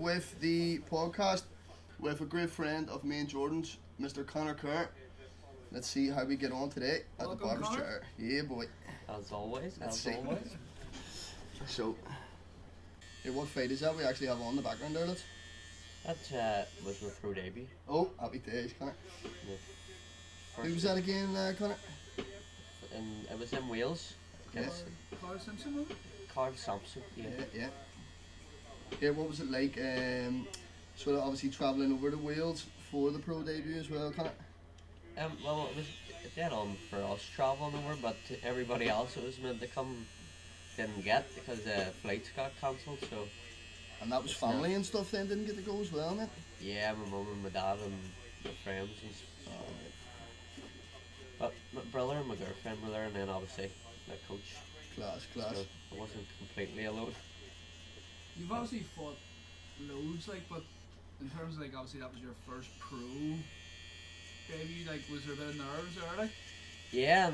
with the podcast with a great friend of me and Jordan's, Mr. Kerr. Let's see how we get on today at the barber's chair. Yeah, boy. As always, Let's as see. always. So, here, what fight is that we actually have on the background there, lads? That was my pro debut. Oh, happy days, Connor. The Who was that again, Connor? And it was in Wales. Yes. Carl Simpson, was it? Carl Sampson. Yeah. Yeah. Yeah, what was it like, sort of obviously travelling over to Wales for the pro debut as well, Connor? Well, it was dead on for us travelling over, but to everybody else it was meant to come didn't get because flights got cancelled. So. And that was family and stuff then, didn't get to go as well, mate? Yeah, my mum and my dad and my friends and but my brother and my girlfriend were there, and then obviously my coach. Class. So I wasn't completely alone. You've obviously fought loads, like, but in terms of, like, obviously that was your first pro debut, like, was there a bit of nerves there, like? Yeah,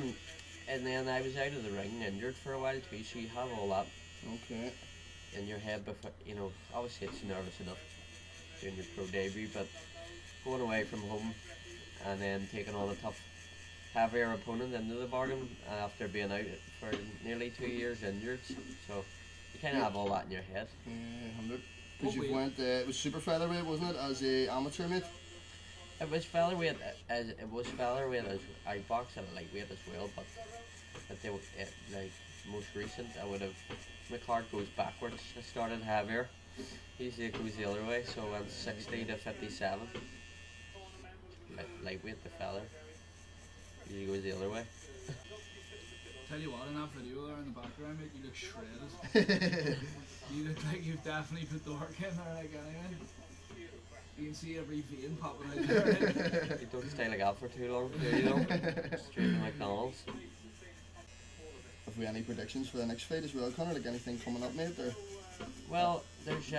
and then I was out of the ring injured for a while too, so you have all that Okay. in your head before, obviously it's nervous enough doing your pro debut, but going away from home and then taking on a tough, heavier opponent into the bargain after being out for nearly 2 years injured, so you kind of have all that in your head. Yeah, because you went, it was super featherweight, wasn't it, as a amateur, mate? It was featherweight as I boxed at a lightweight as well, but like most recent I would have, my card goes backwards. I started heavier, usually it goes the other way, so I went 60 to 57. Lightweight to feather, usually goes the other way. Tell you what, in that video there in the background, mate, you look shredded. You look like you've definitely put the work in there, like, anyway. You can see every vein popping out there. You don't stay like that for too long, do you? Straight to McDonald's. Have we any predictions for the next fight as well, Connor? Like anything coming up, mate? Or? Well, there's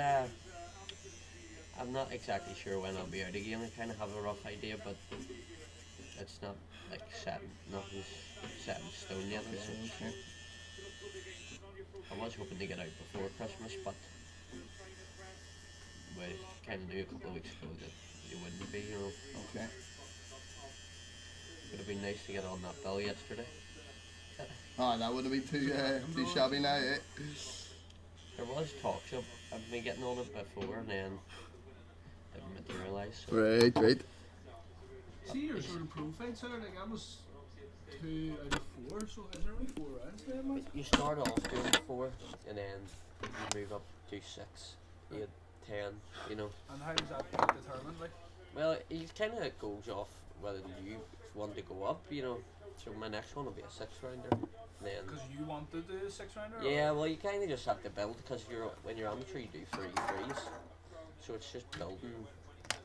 I'm not exactly sure when I'll be out again. I kind of have a rough idea, but it's not like nothing's set in stone yet. So Okay. I was hoping to get out before Christmas, but we kind of knew a couple of weeks ago that you wouldn't be, Okay. Would have been nice to get on that bill yesterday. Ah, that would have been too shabby now, eh? There was talks of me getting on it before, and then didn't materialise. So. Right. See your sort of pro fights there, like, that was 2 out of 4, so is there only 4 rounds there, mate? You start off doing 4, and then you move up to 6, 8, 10, And how does that get determined, like? Well, it kind of goes off whether you want to go up, So my next one will be a 6-rounder. Then. Because you wanted the 6-rounder? Yeah, well, you kind of just have to build because when you're amateur, you do 3 threes, so it's just building,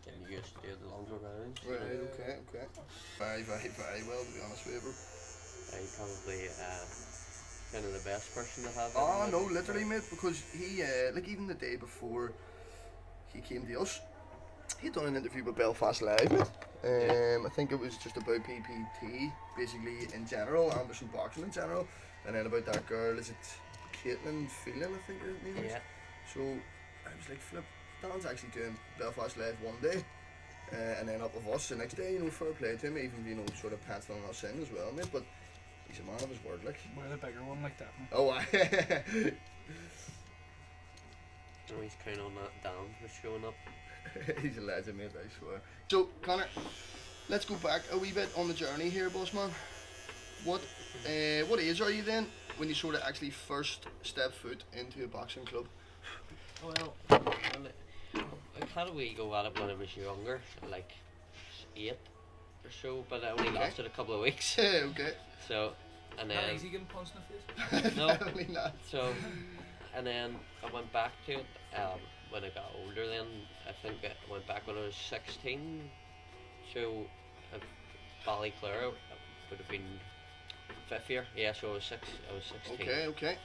getting used to doing the longer rounds. Right. Okay. Very well, to be honest with you, bro. I'm probably kind of the best person to have. Oh no, literally, mate, because he, like even the day before he came to us, he'd done an interview with Belfast Live, mate. I think it was just about PPT, basically in general, Anderson boxing in general, and then about that girl, is it Caitlin Phelan, I think her name is? Yeah. So I was like, flip, Dan's actually doing Belfast Live one day, and then up with us the next day, fair play to him, even, sort of penciling us in as well, mate, but he's a man of his word, like. We're the bigger one, like that. Oh, So he's kind of on that down for showing up. he's a legend, mate, I swear. So, Connor, let's go back a wee bit on the journey here, boss man. What age are you then when you sort of actually first step foot into a boxing club? Well, like how do we go at it when I was younger, like 8 or so, but I only lasted a couple of weeks. Okay. So, and Not then easy getting punched in the face. no, Definitely not. so, and then I went back to it when I got older. Then I think I went back when I was 16. So, at Ballyclare, I would have been 5th year. Yeah, so I was 16. Okay.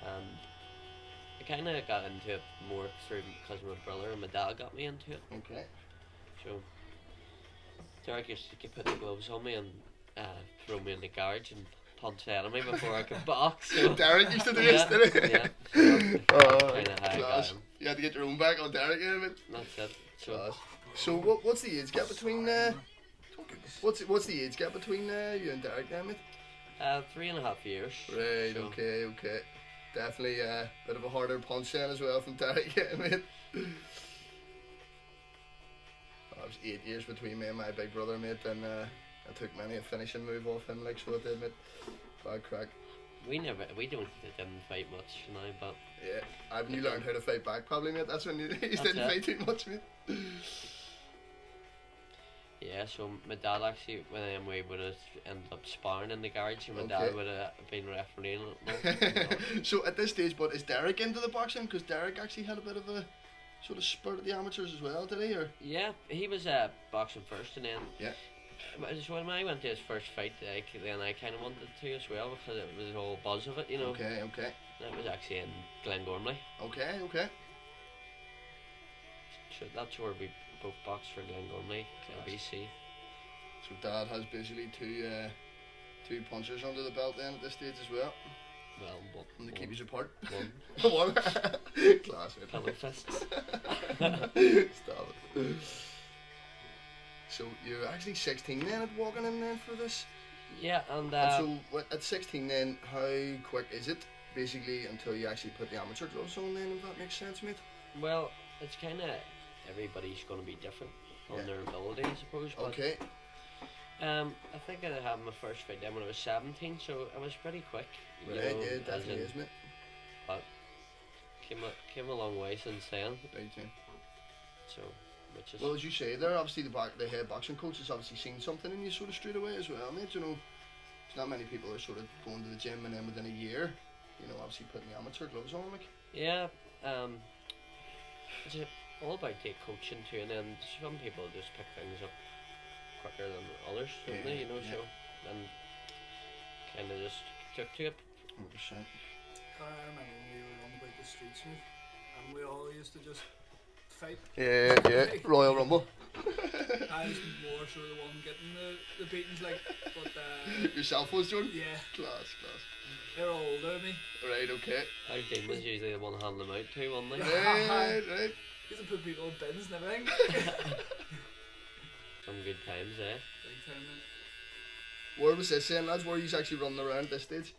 I kind of got into it more through because my brother and my dad got me into it. Okay. So Derek used to put the gloves on me and throw me in the garage and punch the enemy before I could box. So Derek used to do this, didn't he? Yeah. So Oh, kind of how I got class. him. You had to get your own back on Derek, yeah, mate. That's it. So, Class. So what's the age gap between what's the age gap between you and Derek, then, mate? 3.5 years. Right. So, Okay. Definitely a bit of a harder punch then as well from Derek, yeah, mate. It was 8 years between me and my big brother, mate, and I took many a finishing move off him, like, so I did, mate. Bad crack. we didn't fight much now, but Yeah, I've you learned how to fight back, probably, mate. That's when you didn't it. fight too much, mate. yeah. So my dad actually, when we would have ended up sparring in the garage, and my Okay. dad would have been refereeing it. So at this stage, but is Derek into the boxing? Because Derek actually had a bit of a sort of spurt at the amateurs as well, did he? Or Yeah, he was boxing first, and then Yeah. So when I went to his first fight, then I kind of wanted to as well, because it was the whole buzz of it, you know. okay. That was actually in Glengormley. Okay. So that's where we both boxed for Glengormley, BC. So Dad has basically two punchers under the belt then at this stage as well, Well, and they keep you apart. one One. Class, mate. pillow fists. Stop it. So you're actually 16 then at walking in then for this? Yeah, and And so at 16 then, how quick is it basically until you actually put the amateur gloves on then, if that makes sense, mate? well, it's kind of everybody's going to be different on Yeah. their ability, I suppose. But, Okay. I think I had my first fight then when I was 17, so it was pretty quick. You Right, know, yeah, as definitely in- is, mate. But came a long way since then. Right, yeah. So, which is Well, as you say there, obviously the head boxing coach has obviously seen something in you sort of straight away as well, mate. You know, there's not many people are sort of going to the gym and then within a year, you know, obviously putting the amateur gloves on, like. yeah. It's all about take coaching too, and then some people just pick things up quicker than others, don't Yeah, they? You know, yeah. so and kind of just took to it. 100%. I remember when we were on about the streets, mate, and we all used to just fight. Yeah. Royal Rumble. I was more sort of the one getting the beatings, like, but Yourself was, Jordan? yeah, Class. they're all older than me. Right, okay. Our team was usually the one handing them out too, wasn't they? Right. Used to put people in bins and everything. Some good times, eh? Big time, mate. Where was this then, lads? Where are you actually running around at this stage?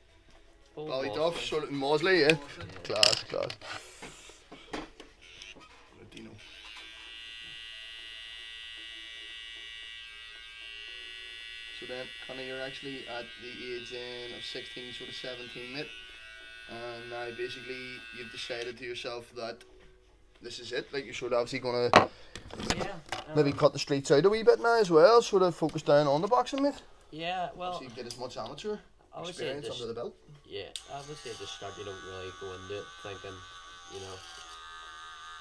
Old Ballyduff, Boston. sort of in Mosley, yeah? Awesome. Class. Dino. So then, Connie, you're actually at the age then of 16, sort of 17, mate. And now basically you've decided to yourself that this is it. Like, you're sort of obviously going to Yeah. maybe cut the streets out a wee bit now as well. Sort of focus down on the boxing, mate. Yeah. Well, So you get as much amateur I would say experience this. under the belt. Yeah, obviously at the start you don't really go into it thinking, you know,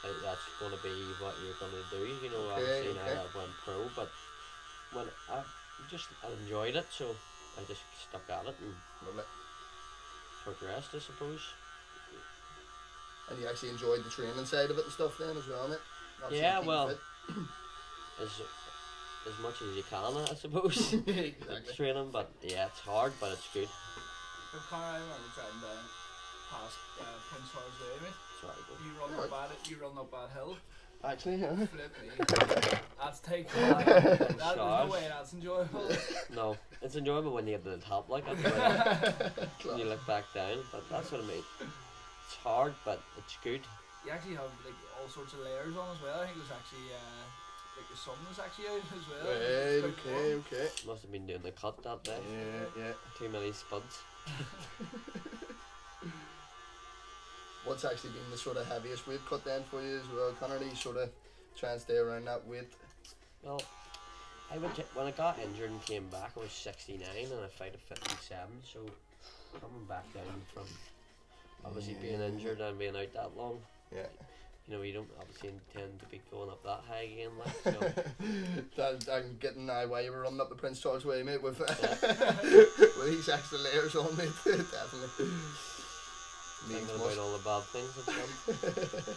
like that's going to be what you're going to do. You know, obviously okay. now I went pro, but when I enjoyed it, so I just stuck at it and Lovely. progressed, I suppose. And you actually enjoyed the training side of it and stuff then as well, mate? Obviously Yeah, keep well, fit. as much as you can, I suppose. Exactly. Training, but yeah, it's hard, but it's good. But Conor, I remember driving down past Prince Charles Way, mate. Sorry, go. You run up that hill. Actually, yeah. Flip me. That's take there's no Stars. way that's enjoyable. No, it's enjoyable when you get to the top, like that's when you look back down. But that's what I mean. It's hard, but it's good. You actually have like all sorts of layers on as well. I think it was actually like the sun was actually out as well. It was quite warm. Okay. Must have been doing the cut that day. Yeah. Too many spuds. What's actually been the sort of heaviest weight cut then for you as well, Conor? Do you sort of try and stay around that weight? Well, when I got injured and came back, I was 69 and I fight at 57. So coming back down from obviously being injured and being out that long, Yeah. you know, you don't obviously intend to be going up that high again, like so. I'm getting now why you were running up the Prince Charles Way, mate, with with these extra layers on, mate. Definitely. Thinking Means about must. all the bad things I've done.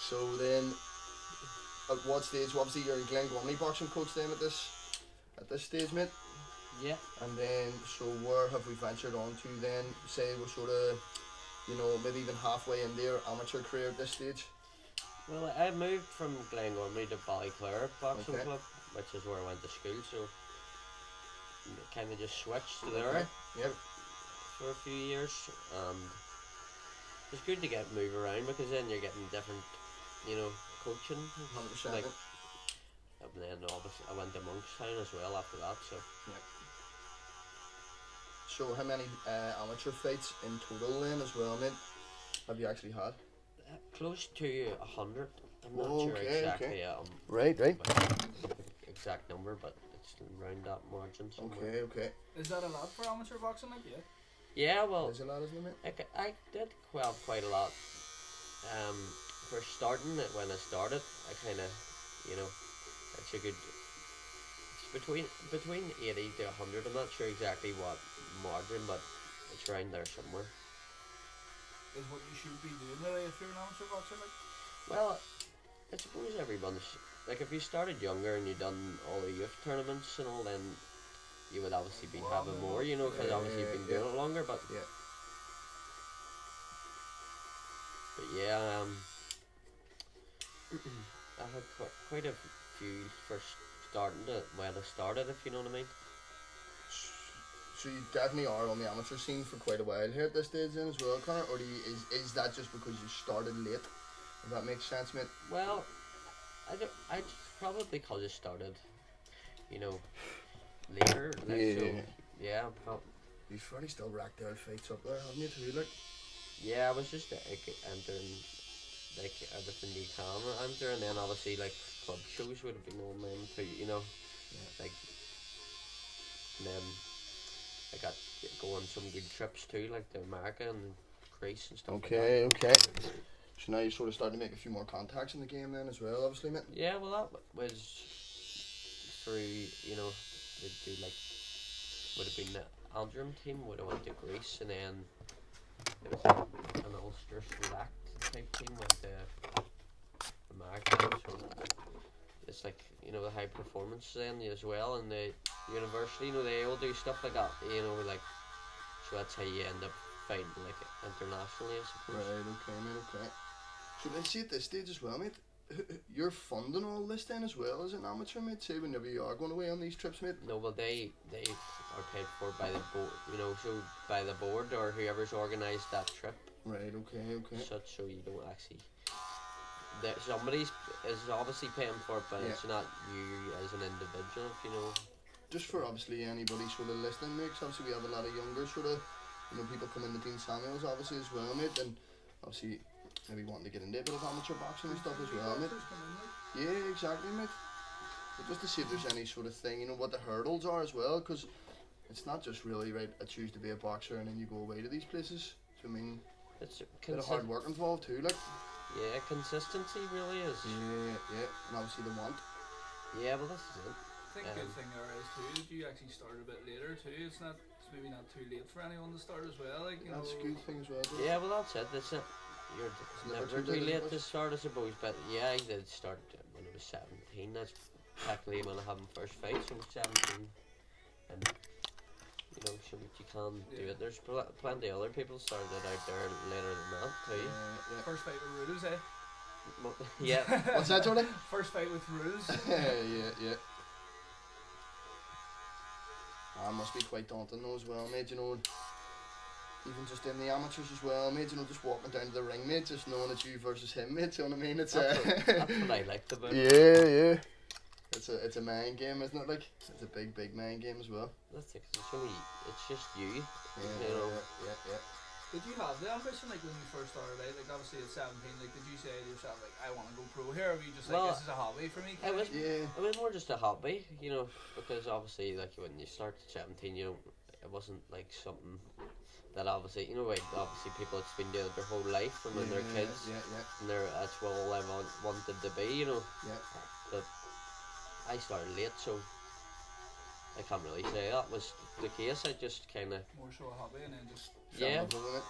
So then, at what stage? Obviously, you're in Glengormley boxing coach then at this stage, mate. Yeah. And then, so where have we ventured on to then? Say we're sort of you know, maybe even halfway into your amateur career at this stage? Well, I moved from Glengormley to Ballyclare Boxing Okay. Club, which is where I went to school, so kind of just switched to there Okay. Yep. for a few years, and it's good to get move around because then you're getting different, you know, coaching. 100%. Like, and then obviously I went to Monkstown as well after that, so So how many amateur fights in total then as well, mate, have you actually had? close to 100. I'm not Oh, sure okay, exactly okay. Right. Right. Exact number, but it's around that margin somewhere. Okay, okay. Is that a lot for amateur boxing? Like, yeah. Yeah, well, There's a lot, isn't it, mate? I did quite a lot. For starting it when I started, I kind of, you know, it's a good. It's between 80 to 100. I'm not sure exactly what margin, but it's around there somewhere. Is what you should be doing really if you're an amateur boxer. Like, Well, I suppose everyone's like if you started younger and you done all the youth tournaments and all, then you would obviously be having more, you know, because obviously you've been doing it longer. But Yeah. yeah, I had quite a few first starting to when I started, if you know what I mean. So you definitely are on the amateur scene for quite a while here at this stage then as well, Connor? Or is that just because you started late? If that makes sense, mate? Well, I just probably because I started, you know, later. Like, Yeah. So, yeah, You've fairly still racked out fights up there, haven't you, too? Like, yeah. I was just entering like everything you can enter, and then obviously like club shows would have been on them too, you know, like, and then I got go on some good trips too, like to America and Greece and stuff. okay, Like okay. So now you're sort of starting to make a few more contacts in the game then as well, obviously, mate? that. Yeah, well, that was through, you know, they'd do like would have been the Antrim team would have went to Greece, and then it was an Ulster select type team went to America. So it's like, you know, the high performance then as well, and the university, you know, they all do stuff like that, you know, like, so that's how you end up fighting like internationally, I suppose. Right, okay, mate, okay. So let's see at this stage as well, mate. You're funding all this then as well as an amateur, mate, say, whenever you are going away on these trips, mate? No, well, they are paid for by the board, you know, so by the board or whoever's organised that trip. Right, okay, okay. Such, so you don't actually. That somebody is obviously paying for it, but it's not you as an individual, if you know. Just for obviously anybody sort of listening, mate, 'cause obviously we have a lot of younger sort of, you know, people coming to Dean Samuels obviously as well, mate, and obviously maybe wanting to get into a bit of amateur boxing and stuff as well, mate. Yeah, exactly, mate. But just to see if there's any sort of thing, you know, what the hurdles are as well, because it's not just really, right, I choose to be a boxer and then you go away to these places. So I mean, It's a bit of hard work involved too, like. Yeah, consistency really is. Yeah, and obviously the want. Yeah, well, this is it. I think good thing there is too that you actually started a bit later too. It's maybe not too late for anyone to start as well. Like, you That's a know, good thing as well, too. Yeah, well, that's it. It's never too late to start, I suppose. But yeah, I did start when I was 17. That's technically when I had my first fight. So I was 17, and you know, so you can do it. There's plenty of other people started out there later than that too. Yeah. first fight with rules, eh? Yeah. What's that, Jordan? First fight with rules. yeah. Must be quite daunting though as well, mate, you know, even just in the amateurs as well, mate, you know, just walking down to the ring, mate, just knowing it's you versus him, mate, you know what I mean? It's that's what I liked about it. Yeah. It's a mind game, isn't it? Like, it's a big mind game as well. That's it, 'cause it's just you. Yeah, You know. yeah. Did you have the ambition, like, when you first started out, like, obviously at 17, like, did you say to yourself, like, I want to go pro here, or were you just like, Well, this is a hobby for me? It was, Yeah. it was more just a hobby, you know, because obviously, like, when you start at 17, you know, it wasn't like something that obviously, you know, like, obviously people it's been doing it their whole life from when they're kids, Yeah. and that's what all I wanted to be, you know. Yeah. But I started late, so I can't really say that was the case. I just kind of, More so a hobby, and then just yeah, Fell in love with it.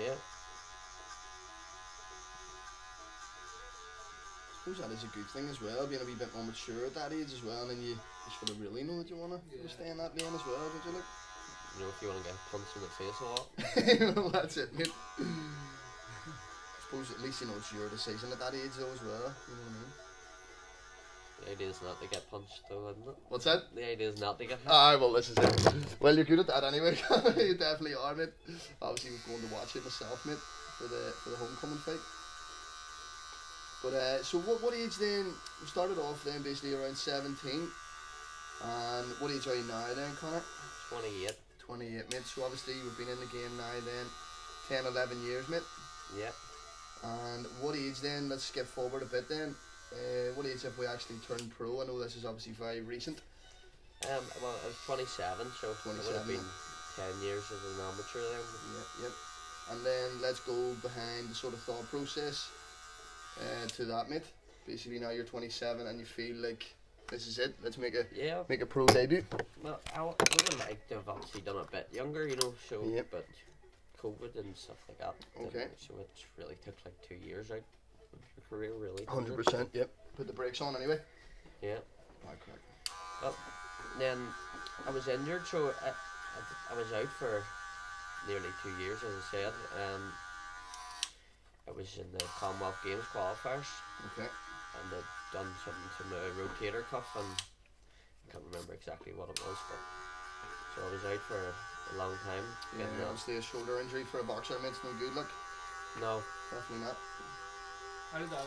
yeah. I suppose that is a good thing as well, being a wee bit more mature at that age as well, and then you sort of really know that you want to stay in that lane as well, don't you, look? You know, if you want to get punched in the face a lot. Well, that's it, mate. I suppose at least you know it's your decision at that age, though, as well. You know what I mean? The idea is not to get punched, though, isn't it? What's that? The idea is not to get hit. Well, this is it. Well, you're good at that anyway. You definitely are, mate. Obviously, we're going to watch it myself, mate, for the homecoming fight. But so what age then? We started off then basically around 17. And what age are you now then, Connor? 28. 28, mate. So obviously we've been in the game now then 10, 11 years, mate. Yeah. And what age then? Let's skip forward a bit then. What age have we actually turned pro? I know this is obviously very recent. Well, I was 27, so 27, it would have been 10 years as an amateur then. Yep. And then let's go behind the sort of thought process to that, mate. Basically now you're 27 and you feel like this is it. Let's make a pro debut. Well, I would have liked to have obviously done it a bit younger, you know, so, Yep. but COVID and stuff like that. Okay. So it really took like 2 years out of your career, really. 100%. Yep. Put the brakes on anyway. Yeah. Correct. Well, then I was injured, so I was out for nearly 2 years, as I said. I was in the Commonwealth Games qualifiers, Okay. and they'd done something to my rotator cuff, and I can't remember exactly what it was, but so I was out for a long time. Yeah, getting that. obviously a shoulder injury for a boxer, mate, it's no good, look. No, Definitely not. How did that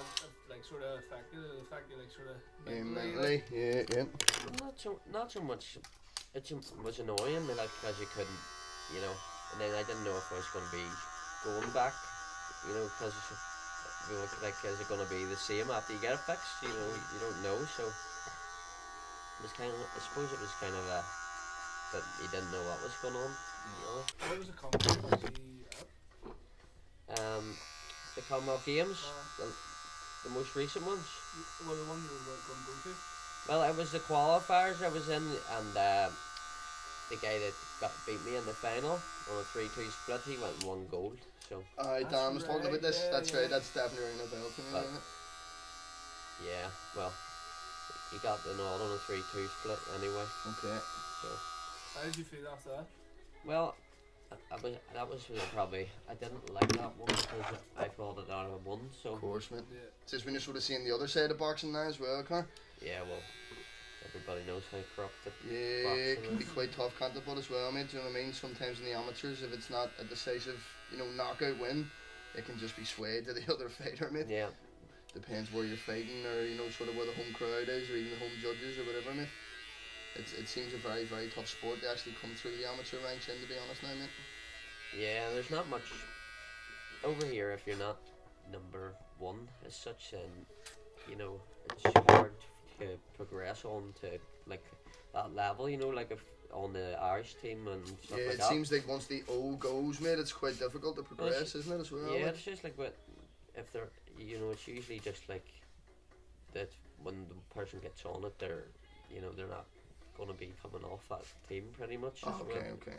like sort of affect you? The fact you like sort of Mentally, yeah. not so much. It was annoying me, like, because you couldn't, you know, and then I didn't know if I was going to be going back, you know, because you know, like, is it going to be the same after you get it fixed? You know, you don't know, so it was kind of, I suppose it was kind of a, that you didn't know what was going on, really. What was the competition? The Commonwealth Games, the most recent ones. Well, the one you were going to go to. Well, it was the qualifiers I was in, and the guy that beat me in the final on a 3-2 split, he went and won gold. So Dan was talking about this. Yeah, That's yeah. right. That's definitely ringing a bell to me. But- isn't it? yeah, well, he got the nod on a 3-2 split anyway. Okay. So How did you feel after that? well, that was probably, I didn't like that one because I thought that I had won. So Of course, mate. Yeah. It's just when you're sort of seeing the other side of boxing now as well, Connor. yeah, well, everybody knows how corrupt it. Yeah, it can be is. quite tough, can't it, but as well, mate, do you know what I mean? Sometimes in the amateurs, if it's not a decisive, knockout win, it can just be swayed to the other fighter, mate. Yeah, Depends where you're fighting, or, sort of where the home crowd is, or even the home judges, or whatever, mate. It seems a very, very tough sport to actually come through the amateur ranks in, to be honest now, mate. yeah. There's not much over here if you're not number one as such, and it's hard to progress on to like that level. Like if on the Irish team and stuff Yeah, like it that. seems like once the O goes, mate, it's quite difficult to progress, isn't it, as well? Yeah, like? it's just like if they're, it's usually just like that when the person gets on it, they're not going to be coming off that team pretty much. Oh, as okay, well. okay.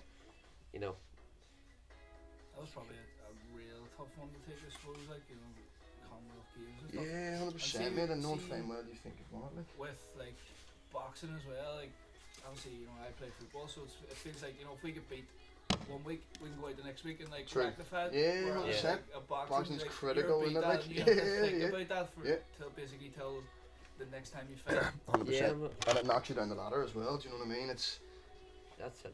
That was probably a real tough one to take, I suppose, like, Commonwealth Games and stuff. Yeah, 100%, And mate, and knowing see- fine well you think of what, like. With, like, boxing as well, like, obviously, I play football, so it feels like, if we get beat one week, we can go out the next week and, like, True. rectify it. Yeah, Whereas, 100%. like, a Boxing's like, critical, you're isn't it, beat like? that, and you have to Yeah, think yeah. about that for, Yeah. till the next time you fight. 100%. Yeah, but And it knocks you down the ladder as well, do you know what I mean? It's that's it.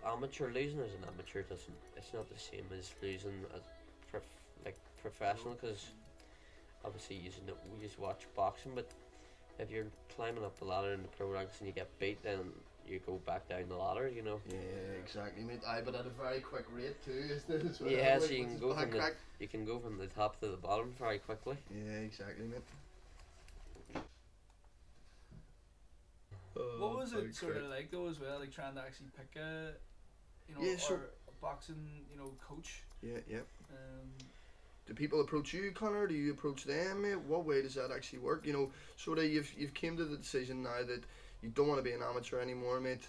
Amateur losing as an amateur it's not the same as losing as professional, because obviously we just watch boxing, but if you're climbing up the ladder in the pro ranks and you get beat, then you go back down the ladder. yeah, exactly, mate. But at a very quick rate too, isn't it, as well? Yeah, like, so you which can is go bad from the crack. you can go from the top to the bottom very quickly. Yeah, exactly, mate. What was it sort of like though as well, like trying to actually pick a, Yeah, so- or a boxing, coach? Yeah. Um, Do people approach you, Connor? Do you approach them, mate? What way does that actually work? Sort of you've came to the decision now that you don't want to be an amateur anymore, mate,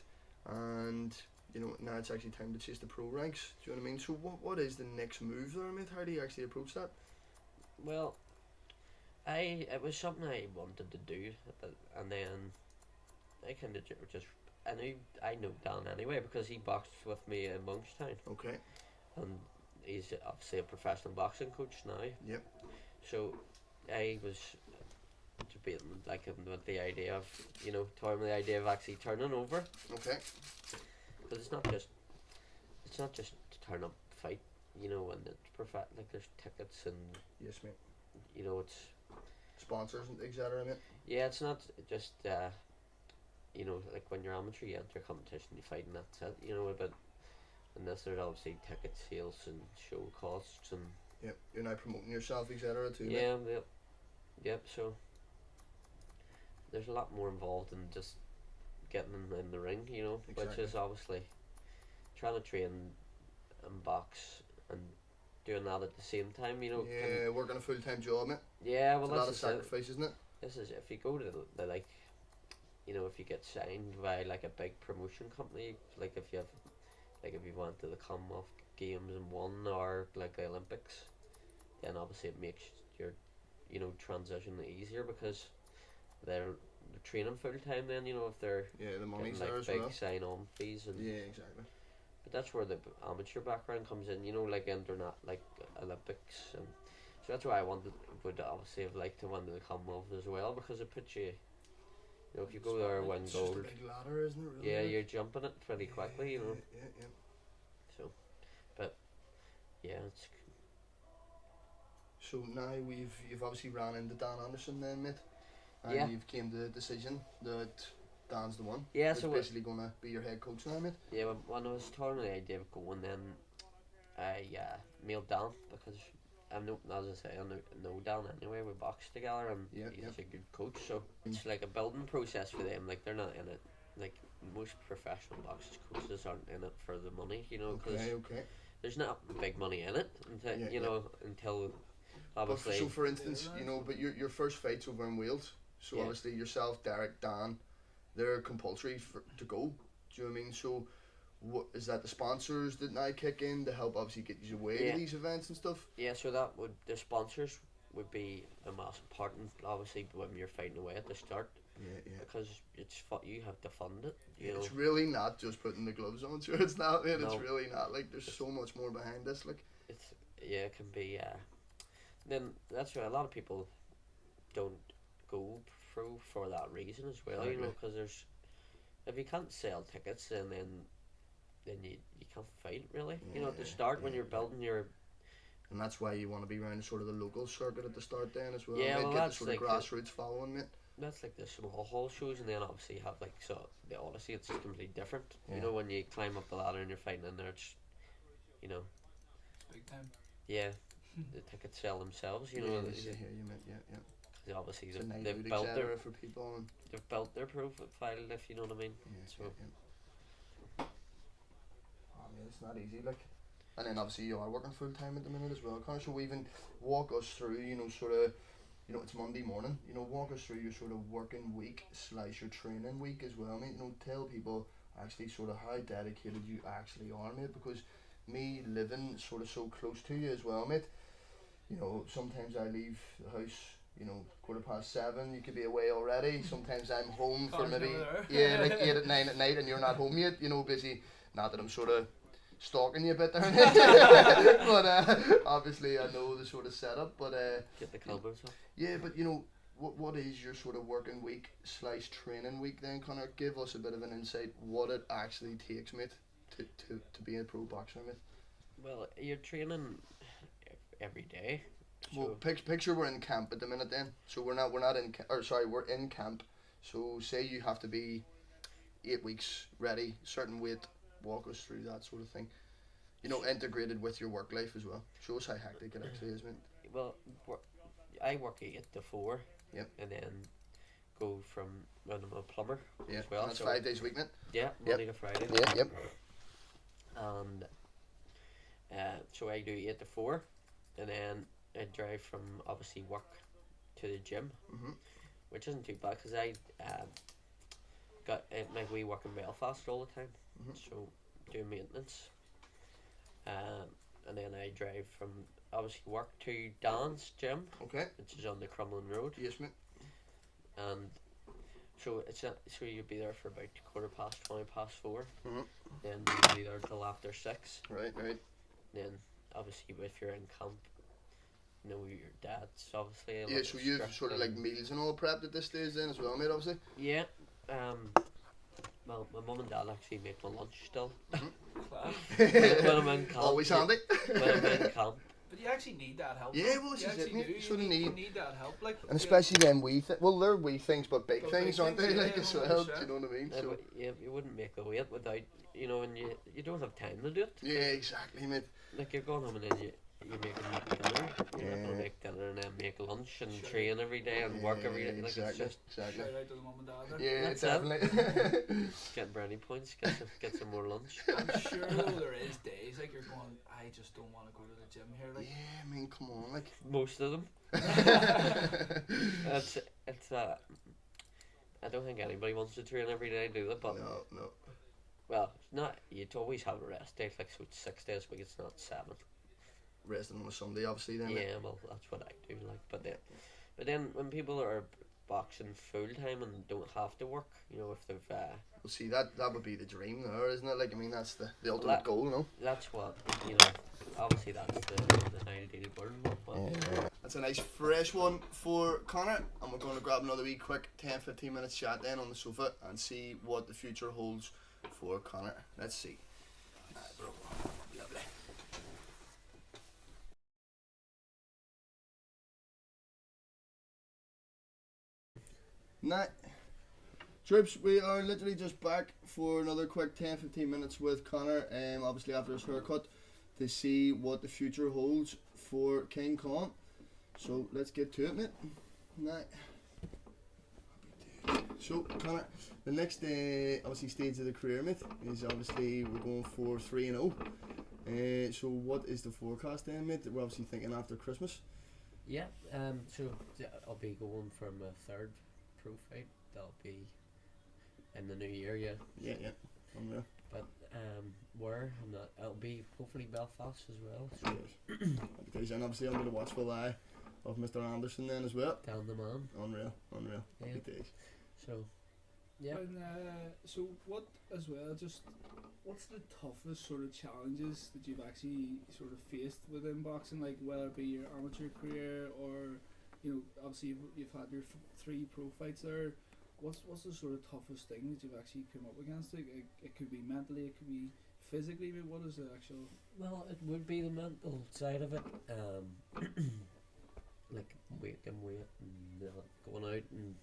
and now it's actually time to chase the pro ranks. Do you know what I mean? So what is the next move there, mate? How do you actually approach that? Well, it was something I wanted to do, and then I kind of just I know Dan anyway because he boxed with me in Monkstown, Okay. and he's obviously a professional boxing coach now. Yep. So I was debating like him with the idea of toying with the idea of actually turning over, Okay. because it's not just to turn up fight, and it's like there's tickets and Yes, mate. it's Sponsors and etc. Mate. yeah, it's not just like when you're amateur, you enter a competition, you fight, and that's it, but unless there's obviously ticket sales and show costs and Yep. You're now promoting yourself, etc. too. Mate. yeah, yep. So there's a lot more involved than just getting in the ring, which Exactly. is obviously trying to train and box and doing that at the same time, Yeah, working a full-time job, mate. yeah, well It's a lot of this is it. sacrifice, isn't it? This is if you go to the like, if you get signed by like a big promotion company, like if you went to the Commonwealth Games and won, or like the Olympics, then obviously it makes your transition easier because they're training full time. Then if they're Yeah, the money's getting there like as big well. sign on fees and Yeah, exactly. but that's where the amateur background comes in. Like internet, like Olympics, and so that's why I would obviously have liked to win the Commonwealth as well, because it puts you. If you go there and win It's gold, just a big ladder, isn't it? Really? yeah, mate? you're jumping it pretty quickly, Yeah, yeah. So, but yeah, it's So now you've obviously ran into Dan Anderson then, mate, and Yeah. you've came to the decision that Dan's the one. yeah. That's So basically gonna be your head coach now, mate. yeah, when I was toying with the idea of going, then I mailed Dan because I'm no, as I say, I know Dan anyway. We boxed together, and Yeah, he's yeah. a good coach. So it's like a building process for them. Like they're not in it. Like most professional boxers coaches aren't in it for the money, because Okay. there's not big money in it until Yeah, until But obviously. so for instance, but your first fight's over in Wales. So Yeah. obviously yourself, Derek, Dan, they're compulsory to go. Do you know what I mean? So what is that? The sponsors that now kick in to help obviously get you away Yeah. to these events and stuff. Yeah, so that would the sponsors would be a massive part, and obviously when you're fighting away at the start, Yeah. because you have to fund it. You know, It's really not just putting the gloves on. Sure, it's not, mate. It's No. really not. Like there's so much more behind this. Like it can be. Then that's why a lot of people don't go through for that reason as well. Exactly. Because there's if you can't sell tickets, then you can't fight really. At the start when yeah, you're building your and that's why you want to be around sort of the local circuit at the start then as well. Yeah, mate. well, Get the that's sort of like grassroots following, mate. that's like the small hall shows, and then obviously you have like the Odyssey. It's completely different. Yeah. When you climb up the ladder and you're fighting in there, it's It's big time. yeah, the tickets sell themselves. Yeah, They- yeah, you meant, yeah. they obviously It's a night they've out, built etc. for people. And, they've built their profile, if you know what I mean. yeah, So Oh man, it's not easy, like. And then obviously you are working full time at the minute as well, Connor. So even walk us through, sort of, it's Monday morning. Walk us through your sort of working week / your training week as well, mate. Tell people actually sort of how dedicated you actually are, mate. Because me living sort of so close to you as well, mate. Sometimes I leave the house, 7:15. You could be away already. Sometimes I'm home for Car's maybe never yeah, there. like 8 at 9 at night, and you're not home yet. Busy. Not that I'm sort of stalking you a bit there, but obviously I know the sort of setup. But get the cobwebs off. yeah, but what is your sort of working week / training week then, Connor? Give us a bit of an insight what it actually takes, mate, to be a pro boxer, mate. Well, you're training every day. Well, So picture we're in camp at the minute then. So we're not in we're in camp. So say you have to be 8 weeks ready, certain weight. Walk us through that sort of thing. Integrated with your work life as well. Show us how hectic it actually is, mate. well, I work 8 to 4. Yep. And then go from when I'm a plumber Yeah, as well. and that's so 5 days a week, mate. yeah, Monday to Friday. Yeah, yep. And so I do 8 to 4, and then I drive from obviously work to the gym, Mhm. which isn't too bad because I got like we work in Belfast all the time, Mhm. so do maintenance. And then I drive from obviously work to Dan's gym, Okay. which is on the Crumlin Road, Yes, mate. and So so you'd be there for about 4:15, 4:20. Mhm. Then you'd be there till after 6. Right. Then obviously if you're in camp, you know your dad's obviously a Yeah, lot so you've strict sort of like and- meals and all prepped at this stage then as well, mate, obviously. Yeah. Well, my mum and dad actually make my lunch still Class. when I'm in camp. Always handy. When I'm in camp. But you actually need that help. Yeah, well, this you is it, actually mate. do. You sorta You need- need that help, like. And especially them well, they're wee things, but big But things, big aren't they? things, Like yeah, as well. Do 100%. you know what I mean? So But you wouldn't make a weight without, and you don't have time to do it. yeah, exactly, mate. Like you're going home and then you make dinner. You're not Yeah. gonna make dinner and then make lunch and Sure. train every day and work every day. Like exactly, it's just exactly. Shout out to the mum and dad there. Yeah, That's it. definitely. getting brownie points, get some more lunch. I'm sure though there is days like you're going, I just don't want to go to the gym here. Like, Yeah, I mean, come on, like. Most of them. It's I don't think anybody wants to train every day, do they? But No. well, it's not. You'd always have a rest day. Like so, it's 6 days a week. It's not 7. Resting on a Sunday, obviously, then. Yeah, well, that's what I do. Like, but then when people are boxing full time and don't have to work, if they've Well, see, that would be the dream there, isn't it? Like, I mean, that's the ultimate That- goal, you know? that's what obviously that's the ideal burden. But That's a nice fresh one for Connor, and we're going to grab another wee quick 10-15 minutes chat then on the sofa and see what the future holds for Connor. Let's see. Alright, bro. Lovely. Nah. Troops, we are literally just back for another quick 10-15 minutes with Connor, obviously after his haircut, to see what the future holds for King Conn. So let's get to it, mate. Nah. So Connor, the next obviously stage of the career, mate, is obviously we're going for 3-0. So what is the forecast then, mate? We're obviously thinking after Christmas. yeah, so I'll be going for my third pro fight. That'll be in the new year, yeah. Yeah. Unreal. But where I'm not, it'll be hopefully Belfast as well. So Because and obviously under the watchful eye of Mr. Anderson then as well. down the man. Unreal. Yeah. Happy days. So yeah. And so what as well? Just what's the toughest sort of challenges that you've actually sort of faced within boxing? Like whether it be your amateur career or obviously you've had your 3 pro fights there. What's the sort of toughest thing that you've actually come up against? It could be mentally, it could be physically, but what is the actual? Well, it would be the mental side of it. Like making weight and going out and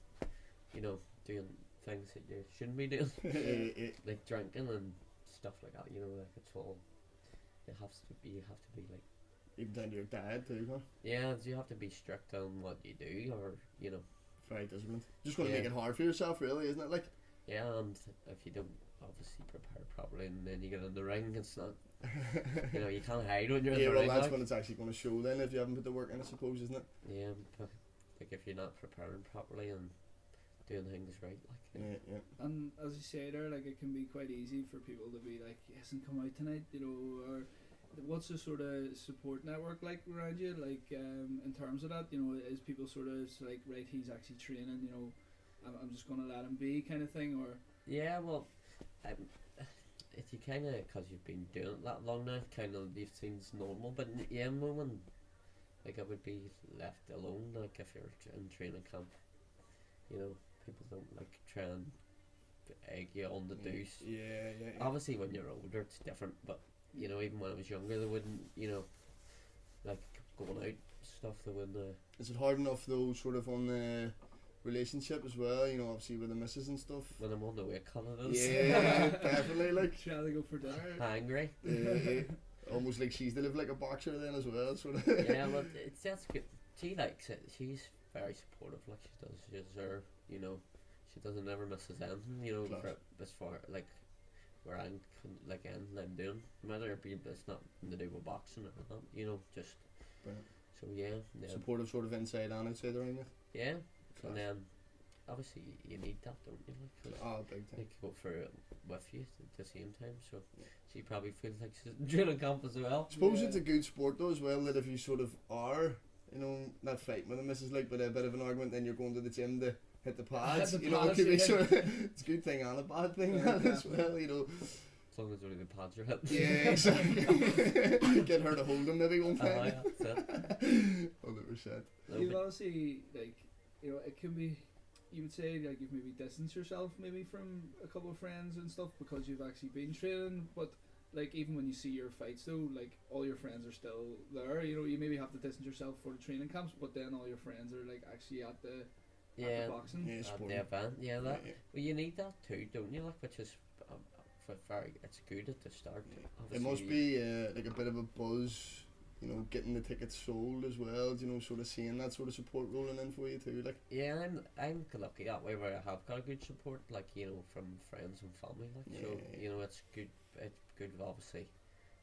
doing things that you shouldn't be doing, like drinking and stuff like that. Like it's all. You have to be like. Even down to your dad too, huh? Yeah, you have to be strict on what you do, or Very disciplined. Just going to Yeah. make it hard for yourself, really, isn't it? Like. yeah, and if you don't obviously prepare properly and then you get in the ring, it's not. You can't hide when you're in Yeah, the well, ring. that's like. when it's actually going to show then if you haven't put the work in, I suppose, isn't it? Yeah, but like if you're not preparing properly and doing things right, like Yeah. And as you say there, like it can be quite easy for people to be like, yes, and come out tonight, or what's the sort of support network like around you? Like in terms of that, is people sort of like, right, he's actually training, I'm just gonna let him be kind of thing, or yeah, well, if you kind of because you've been doing it that long now, kind of leave things normal. But yeah, no one like I would be left alone. Like if you're in training camp, people don't like try and egg you on the deuce. Yeah. Obviously, when you're older, it's different. But even when I was younger, they wouldn't, like going out stuff. They wouldn't. Is it hard enough though, sort of on the relationship as well? Obviously with the missus and stuff. When I'm on the way, cut it is. Yeah, definitely. Like, trying to go for dinner. Angry. almost like she's to live like a boxer then as well, sort of. Yeah, but it's that's good. She likes it. She's very supportive. Like she does. She's her. She doesn't ever misses anything. Class. For, as far like where I'm I'm doing. No matter if it's not to do with boxing or not. Just. Brilliant. So yeah. Supportive sort of inside and outside the ring. With. Yeah. Class. And then obviously you need that, don't you? Like, 'cause Oh, big time. they go for it with you at the same time. So she probably feels like she's in training camp as well. I suppose Yeah. it's a good sport though as well that if you sort of are, not fighting with a missus like, but a bit of an argument, then you're going to the gym to hit the pads. Hit the You know, it pads, could be yeah. sort of it's a good thing and a bad thing Yeah, as definitely. well. You know. As long as only the pads are hit. Yeah, exactly. Get her to hold him maybe one time. Yeah, that's it. 100%. You've obviously, like, you know, it can be, you would say, like, you've maybe distanced yourself maybe from a couple of friends and stuff because you've actually been training, but, like, even when you see your fights though, like, all your friends are still there, you know, you maybe have to distance yourself for the training camps, but then all your friends are, like, actually at the boxing. Yeah, At sport. the event, yeah, that. Yeah. Well, you need that too, don't you? Like, which is very, it's good at the start. It must be like a bit of a buzz, you know, getting the tickets sold as well. You know, sort of seeing that sort of support rolling in for you too. Like, Yeah, I'm lucky that way where I have got good support, like, you know, from friends and family. Like, so Yeah. you know, it's good obviously,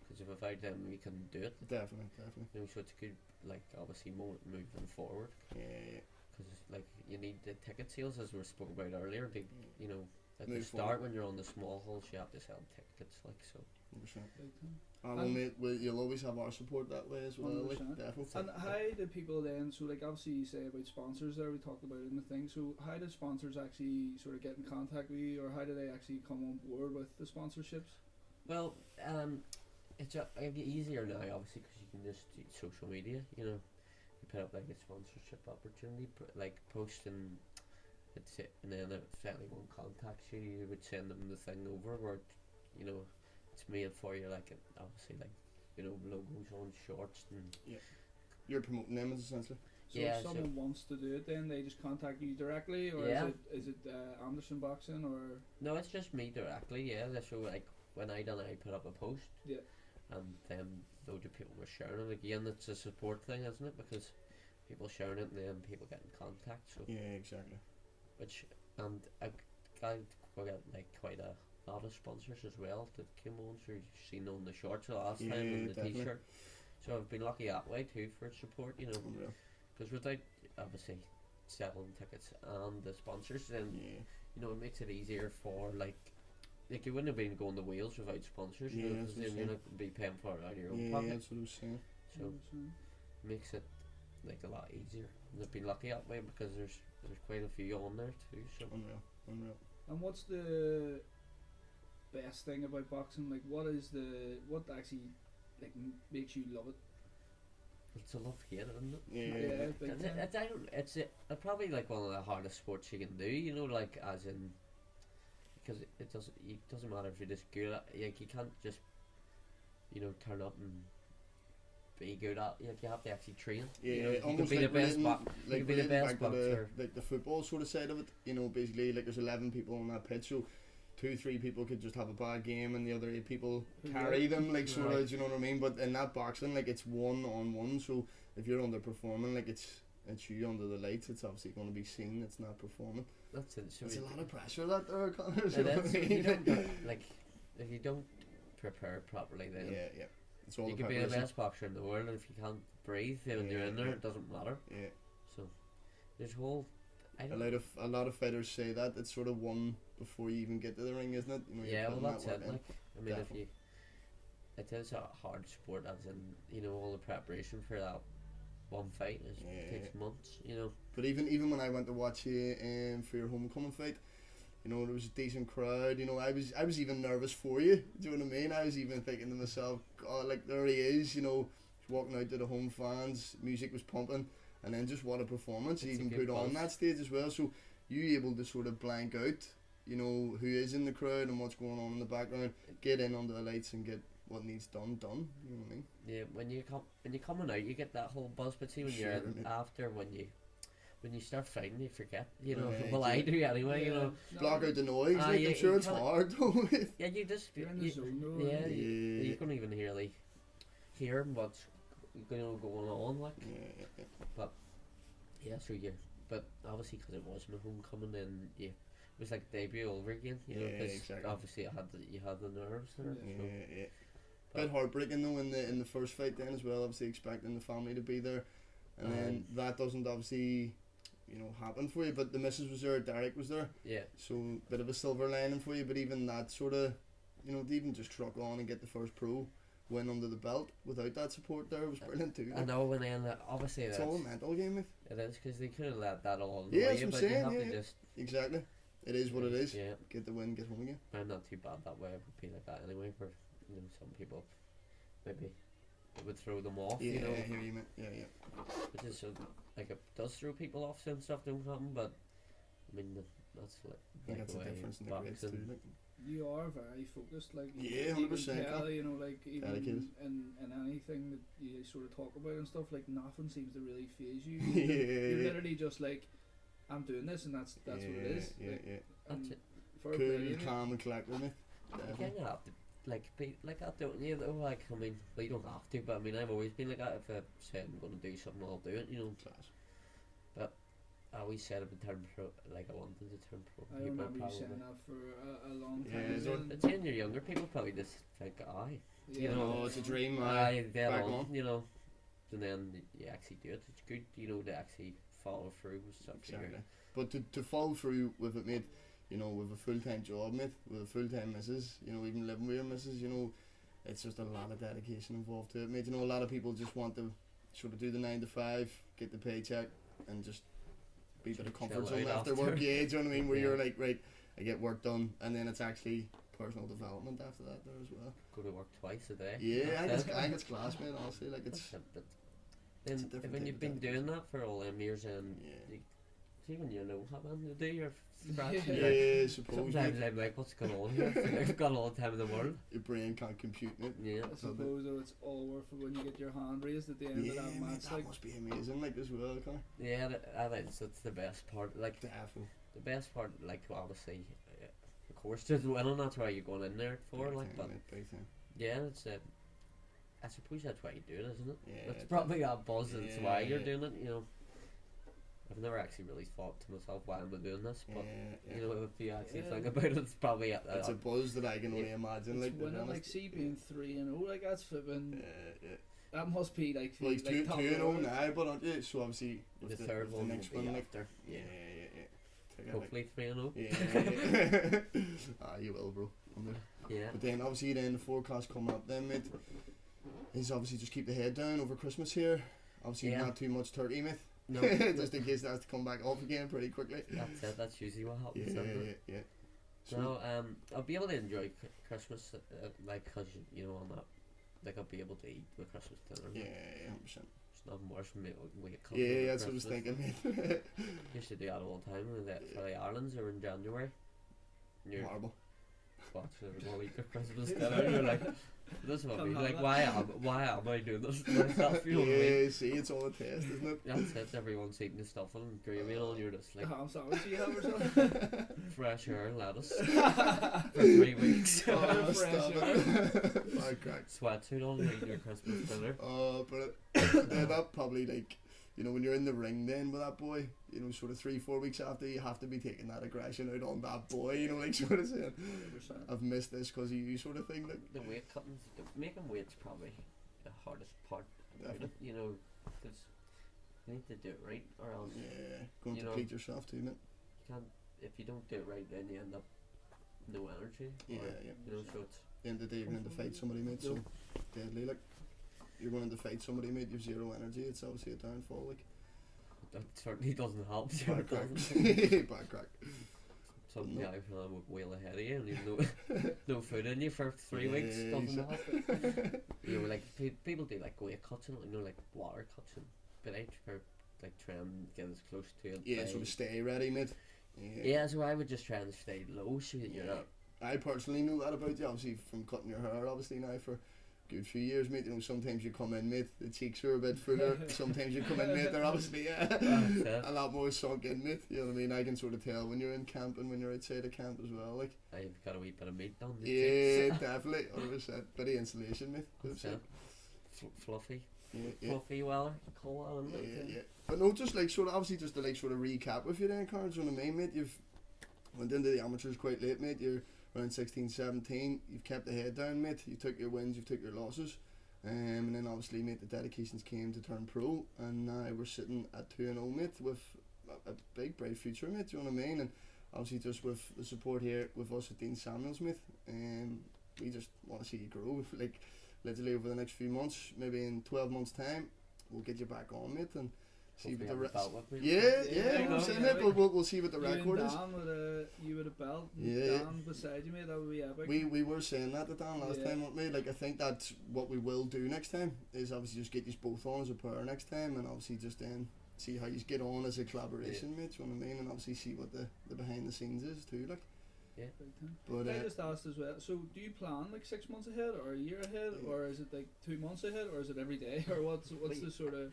because if without them we couldn't do it. definitely. You know, so it's good, like, obviously moving forward, Yeah. because like you need the ticket sales as we spoke about earlier. You know, at the Move start forward. when you're on the small halls, you have to sell tickets, like, so. 100%. Big time. And And- mate, you'll always have our support that way as well. Like, 100%. definitely. And how do people then, so like obviously you say about sponsors there, we talked about it in the thing, so how do sponsors actually sort of get in contact with you, or how do they actually come on board with the sponsorships? Well, it's easier now, obviously, because you can just do social media. You know, you put up like a sponsorship opportunity, like posting. It's it, and then if anyone contacts you, you would send them the thing over where, you know, it's made for you. Like, obviously, like, you know, logos on shorts and. You're promoting them essentially. So Yeah, if someone wants to do it, then they just contact you directly, or Yeah. is it Anderson Boxing, or No, it's just me directly. Yeah, so like when I put up a post. Yeah. And then loads of people were sharing it. Again, it's a support thing, isn't it? Because people sharing it and then people get in contact. So Yeah, exactly. which and I got like quite a lot of sponsors as well that came on. So you've seen on the shorts the last time Yeah, and the definitely. t-shirt. So I've been lucky that way too for support. You know, Unreal. because without obviously selling tickets and the sponsors, then Yeah. you know it makes it easier for like you wouldn't have been going to Wales without sponsors. You Yeah, know, that's because what then I'm you're saying. not gonna be paying for it out of your own Yeah, pocket. that's what I was saying. So makes it like a lot easier. And I've been lucky that way because there's quite a few on there too. So Unreal. And what's the best thing about boxing? Like, what actually like makes you love it? it's a love hate, isn't it? Yeah. big And time. I don't. It's probably like one of the hardest sports you can do. You know, like as in because it doesn't matter if you're just good at. Like you can't just turn up and be good at. Like you have to actually train. Yeah, you know, you can almost be like the best. relating, You like can be the relating best back to boxer. the football sort of side of it. You know, basically like there's 11 people on that pitch, so 2-3 people could just have a bad game and the other 8 people carry them, like sort Right. of, do you know what I mean? But in that boxing, like it's 1-on-1, so if you're underperforming, like it's you under the lights, it's obviously going to be seen. It's not performing. That's it. So It's a it- lot of pressure that there, Connor. it is. If you don't like if you don't prepare properly, then yeah. It's all you the could be the preparation. best boxer in the world, and if you can't breathe when you're in there, Yeah. it doesn't matter. Yeah. So there's whole. I A don't. lot of fighters say that it's sort of won before you even get to the ring, isn't it? You know, you're Yeah, well putting that's that it. work in. Like I mean, Definitely. if you, it is a hard sport, as in all the preparation for that one fight takes months. But even when I went to watch you for your homecoming fight, you know, there was a decent crowd. You know, I was even nervous for you. Do you know what I mean? I was even thinking to myself, God, like there he is. You know, walking out to the home fans, music was pumping, and then just what a performance he It's a even good put on buzz. that stage as well. So you able to sort of blank out, you know, who is in the crowd and what's going on in the background, get in under the lights and get what needs done. You know what I mean? Yeah, when you're coming out, you get that whole buzz. But see, when you're Sure, in, mate. after when you start fighting, you forget. You know, Right, well I yeah. do anyway. You know, Block out the noise. Ah, Like, yeah, I'm sure you it's can't- hard though. yeah, you just You're in the zone, though. yeah, aren't you? you couldn't even really hear what's going on. Like yeah, so yeah, but obviously because it was my homecoming, then yeah, it was like debut all over again. You know, Yeah, 'cause exactly. obviously you had the nerves there. Yeah. So. Yeah. But- Bit heartbreaking though in the first fight then as well. Obviously expecting the family to be there, and then that doesn't obviously, you know, happen for you. But the missus was there, Derek was there, Yeah, so bit of a silver lining for you. But even that sort of, you know, to even just truck on and get the first pro win under the belt without that support there was brilliant too. I Like, know, and then obviously it's that's, all a mental game, mate. it is, because they could have let that all Yeah, annoy that's you, what I'm but you saying, have yeah, to yeah. just. Exactly. It is what it is. Yeah, Get the win, get home again. I'm not too bad that way. It would be like that anyway. For some people, maybe it would throw them off. Yeah, I I hear you, mate. Yeah. which is like it does throw people off when stuff don't happen. But I mean, that's I think that's the the way difference in the grades too. boxing. Like. You are very focused, like Yeah, you can 100%, tell, yeah. you know, like even Dedicated. in anything that you sort of talk about and stuff, like nothing seems to really phase you. Yeah, You're yeah. literally just like, I'm doing this, and that's what it is. Yeah, Like, yeah. and That's it. fair play to Cool, you. calm, and collected, mate. You Definitely. kind of have to be like that, don't you? Though, like, I mean, well, you don't have to, but I mean, I've always been like that. If I say I'm going to do something, I'll do it. You know, Class. I always said I would turn pro. Like, I wanted to turn pro. I People remember you probably. saying that for a long Yeah, time. it's and But seeing you're younger, people probably just think, aye, yeah, you know, Oh, it's a dream, aye, dead back on, on. you know. And then you actually do it. It's good, you know, to actually follow through with stuff. Exactly. But to follow through with it, mate, you know, with a full-time job, mate, with a full-time missus, you know, even living with your missus, you know, it's just a lot of dedication involved to it, mate. You know, a lot of people just want to sort of do the 9 to 5, get the paycheck, and just be a bit of comfort Chill zone out after after. work. Yeah, do you know what I mean? Where Yeah. you're like, right, I get work done, and then it's actually personal development after that there as well. Go to work twice a day. Yeah, I That's think it. it's class, mate. Honestly, like it's But It's a then different when type you've of been dedication. doing that for all them years, and yeah, even you know having to do your scratch, Yeah. yeah. Suppose sometimes mate, I'm like, what's going on here? I've got all the time in the world. your brain can't compute it. Yeah. I suppose though it's all worth it when you get your hand raised at the end Yeah, of that mate, match. that Like, must be amazing, like as well, Connor. Yeah, that's the best part. Like Definitely. the best part, like obviously, of course, just winning. That's why you're going in there for. Big Like, time, but mate, big time. yeah, it's I suppose that's why you do it, isn't it? Yeah, It's probably that buzz. That's why you're Yeah. doing it. You know, I've never actually really thought to myself why am I doing this, but Yeah, you know, if you actually Yeah. think about it, it's probably it's a buzz that I can only imagine. it's Like, to be winning, like honest. see being 3-0, like that's flipping. Yeah. That must be like, Well, he's like top 2-0 of the now, but aren't you? So obviously, the with third with one the next will be one, like, after. yeah. Take it, like, Hopefully 3-0. Yeah. You will, bro. Yeah. But then, obviously, then the forecast coming up, then, mate, is obviously just keep the head down over Christmas here. Obviously, Yeah. not too much turkey, mate. No. Just in case that has to come back off again pretty quickly. That's it. That's usually what Yeah, happens. isn't it? yeah. So, No, I'll be able to enjoy Christmas, like, cause you know, I'm not, like, I'll be able to eat the Christmas dinner. yeah, 100%. It's nothing worse from me. We Yeah, that's what I was thinking, mate. Used to do that all the time. And that for the Irelands or in January. You're Horrible. watching everyone eat their Christmas dinner. And you're like, this is what I Come mean. on, Like, man. why am I doing this to myself? You know what I mean? Yeah, see, it's all a test, isn't it? That's it. Everyone's eating the stuff and gravy and all. And you're just like ham sandwich you have or something. fresh air and lettuce for 3 weeks. Oh, Fresh stop air. it. My crack. Sweatsuit on, eating your Christmas dinner. Oh, but then that probably, like, you know, when you're in the ring then with that boy, you know, sort of 3-4 weeks after, you have to be taking that aggression out on that boy, you know, like, sort of saying, 100%. I've missed this because of you, sort of thing, like. The weight cutting, making weight's probably the hardest part about it, Definitely. you know, because you need to do it right, or else Yeah, going You to know, please yourself too, mate. you can't. If you don't do it right, then you end up no energy. Yeah, or, yeah. You know, so it's At the end of the day, you're going to fight somebody, mate, so deadly, like. You're going to fight somebody, mate, you've zero energy, it's obviously a downfall, like. that certainly doesn't help. Bad crack. Doesn't. Bad crack. Some No. guy from wheel ahead of you and you've no food in you for 3 weeks Yeah, doesn't so- help. You know, like people do like weight cuts and you know, like water cuts, but I try like try and get as close to it. Yeah, by- sort of stay ready, mate. Yeah, so I would just try and stay low so that you're not. I personally know that about you, obviously, from cutting your hair, obviously, now for a good few years, mate. You know, sometimes you come in, mate, the cheeks are a bit fuller. Sometimes you come in, mate, they're obviously it. a lot more sunk in, mate. You know what I mean? I can sort of tell when you're in camp and when you're outside of camp as well, like. I've got a wee bit of meat on the Yeah, cheeks. definitely, 100%. Bit of insulation, mate. That's it. Fluffy. Yeah. Fluffy Weller, call that, Yeah, isn't it? yeah. But no, just like sort of obviously just to like sort of recap with you then, Cards, you know what I mean, mate? You've went into the amateurs quite late, mate. You're around 16, 17. You've kept the head down, mate. You took your wins, you've took your losses. And then obviously, mate, the dedications came to turn pro, and now we're sitting at 2-0, mate, with a big bright future, mate. You know what I mean? And obviously, just with the support here with us at Dean Samuels, mate, we just want to see you grow. Like, literally over the next few months, maybe in 12 months' time, we'll get you back on, mate, and see what the Yeah, we'll see what the record is. You with a belt, Yeah. Dan beside you, mate, that would be epic. We were saying that to Dan last Yeah. time, weren't we? Like, I think that's what we will do next time, is obviously just get you both on as a pair next time, and obviously just then see how you get on as a collaboration, mate, you know what I mean, and obviously see what the behind the scenes is too, like. Big time. But I just asked as well, so do you plan like 6 months ahead or a year ahead, or is it like 2 months ahead, or is it every day, or what's the sort of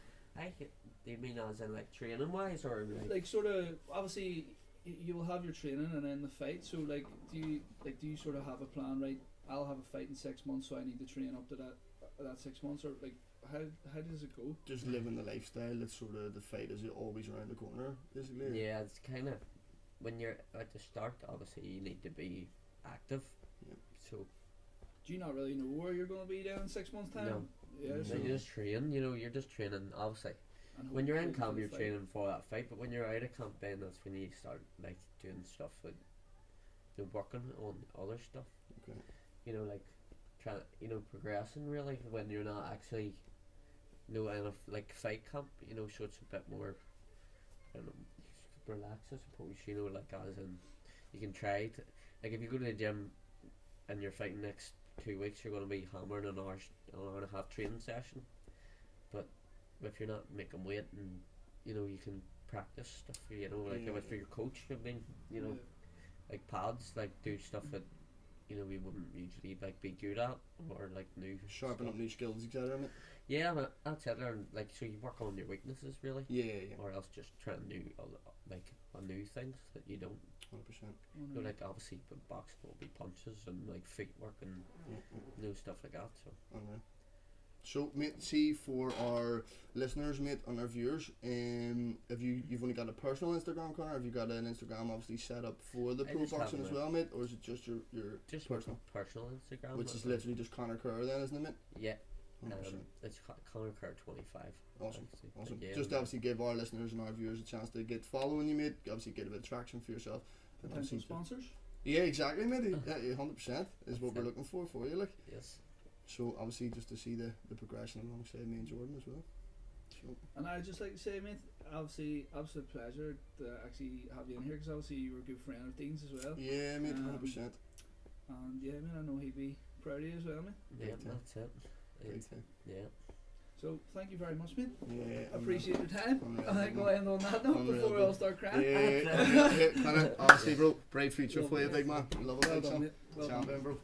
Do you mean as in like training wise, or like sort of, obviously you will have your training and then the fight, so like do you sort of have a plan, right, I'll have a fight in 6 months, so I need to train up to that 6 months, or like how does it go? just living the lifestyle, that's sort of the fight is always around the corner, basically. Yeah, it's kind of when you're at the start. Obviously, you need to be active. Yeah. So Do you not really know where you're going to be then in 6 months time? No. Yeah, so you just train. You know, you're just training. Obviously, and when you're in hopefully camp, for you're the fight. training for that fight. But when you're out of camp, then that's when you start like doing stuff with, working on other stuff. Okay. You know, like progressing really when you're not actually, in a like fight camp. You know, so it's a bit more, I don't know, relaxed, I suppose. You know, like as in, you can try to, like if you go to the gym, and you're fighting next 2 weeks, you're going to be hammering an hour and a half training session. But if you're not making weight, and you can practice stuff. Like if your coach, Yeah. like pads, like do stuff that we wouldn't usually like be good at, or like new Sharpen stuff. up new skills, etc. mate. Yeah, but that's it. Or like so you work on your weaknesses really, Yeah. or else just try and do new things that you don't. 100%. Like obviously, with boxing will be punches and like feet work and stuff like that. So. Alright. So, mate, see for our listeners, mate, and our viewers, have you've only got a personal Instagram, Connor? Have you got an Instagram obviously set up for the I pro just boxing have as it. well, mate, or is it just your Just personal? personal Instagram, Which is literally just Connor Kerr then, isn't it, mate? yeah. 100%. It's Conn 25. Awesome. actually. Awesome. Yeah, Just to obviously give our listeners and our viewers a chance to get following you, mate. Obviously get a bit of traction for yourself. And Potential obviously- sponsors? Yeah, exactly, mate. Yeah, 100% is what we're looking for you, like. Yes. So obviously just to see the progression alongside me and Jordan as well. So And I'd just like to say, mate, obviously, absolute pleasure to actually have you in here, because obviously you were a good friend of Dean's as well. yeah, mate, 100%. And yeah, mate, I know he'd be proud of you as well, mate. Yeah, Big time. that's it. Big It's- time. yeah. So thank you very much, mate. Yeah, Appreciate your time. Unreal, I think man. we'll end on that note Unreal, before we man. all start crying. Yeah, kind of. Honestly, bro, bright future for you, big man. Love it, Well big done, son. mate. Well done. Champion, bro.